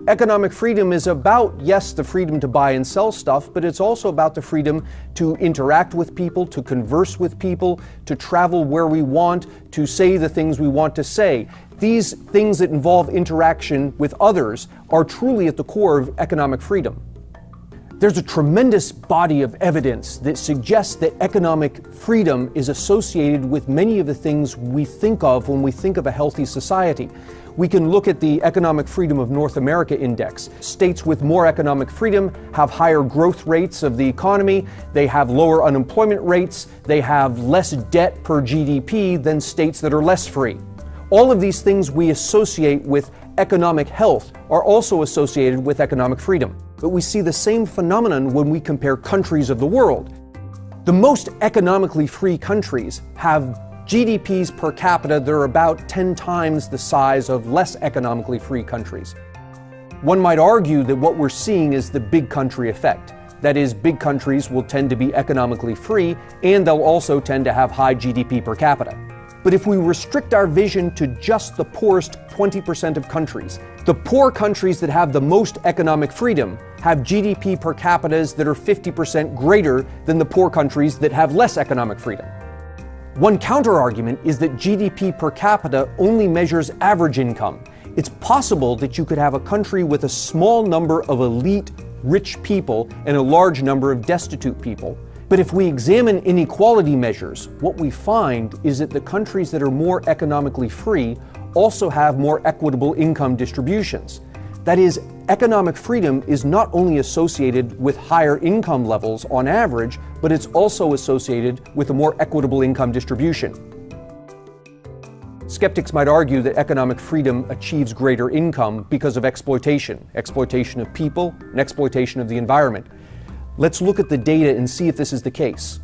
Economic freedom is about, yes, the freedom to buy and sell stuff, but it's also about the freedom to interact with people, to converse with people, to travel where we want, to say the things we want to say. These things that involve interaction with others are truly at the core of economic freedom. There's a tremendous body of evidence that suggests that economic freedom is associated with many of the things we think of when we think of a healthy society. We can look at the Economic Freedom of North America Index. States with more economic freedom have higher growth rates of the economy, they have lower unemployment rates, they have less debt per GDP than states that are less free. All of these things we associate with economic health are also associated with economic freedom. But we see the same phenomenon when we compare countries of the world. The most economically free countries have GDPs per capita that are about 10 times the size of less economically free countries. One might argue that what we're seeing is the big country effect. That is, big countries will tend to be economically free, and they'll also tend to have high GDP per capita. But if we restrict our vision to just the poorest 20% of countries, the poor countries that have the most economic freedom have GDP per capitas that are 50% greater than the poor countries that have less economic freedom. One counter-argument is that GDP per capita only measures average income. It's possible that you could have a country with a small number of elite, rich people and a large number of destitute people. But if we examine inequality measures, what we find is that the countries that are more economically free also have more equitable income distributions. That is, economic freedom is not only associated with higher income levels on average, but it's also associated with a more equitable income distribution. Skeptics might argue that economic freedom achieves greater income because of exploitation of people and exploitation of the environment. Let's look at the data and see if this is the case.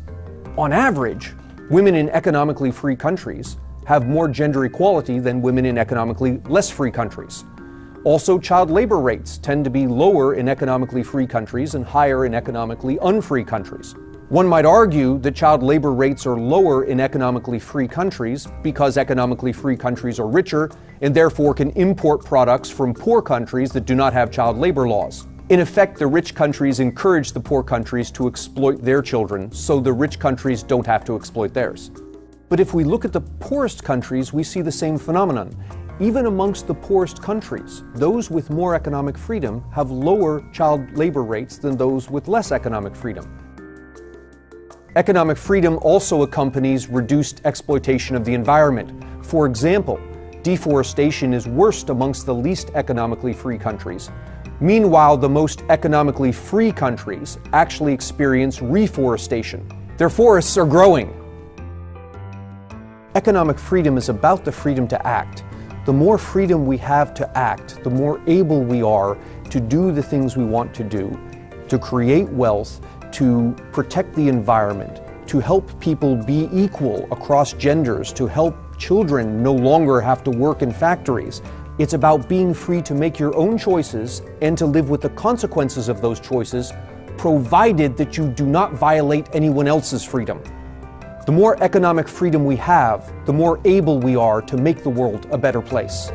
On average, women in economically free countries have more gender equality than women in economically less free countries. Also, child labor rates tend to be lower in economically free countries and higher in economically unfree countries. One might argue that child labor rates are lower in economically free countries because economically free countries are richer and therefore can import products from poor countries that do not have child labor laws. In effect, the rich countries encourage the poor countries to exploit their children, so the rich countries don't have to exploit theirs. But if we look at the poorest countries, we see the same phenomenon. Even amongst the poorest countries, those with more economic freedom have lower child labor rates than those with less economic freedom. Economic freedom also accompanies reduced exploitation of the environment. For example, deforestation is worst amongst the least economically free countries. Meanwhile, the most economically free countries actually experience reforestation. Their forests are growing. Economic freedom is about the freedom to act. The more freedom we have to act, the more able we are to do the things we want to do, to create wealth, to protect the environment, to help people be equal across genders, to help children no longer have to work in factories. It's about being free to make your own choices and to live with the consequences of those choices, provided that you do not violate anyone else's freedom. The more economic freedom we have, the more able we are to make the world a better place.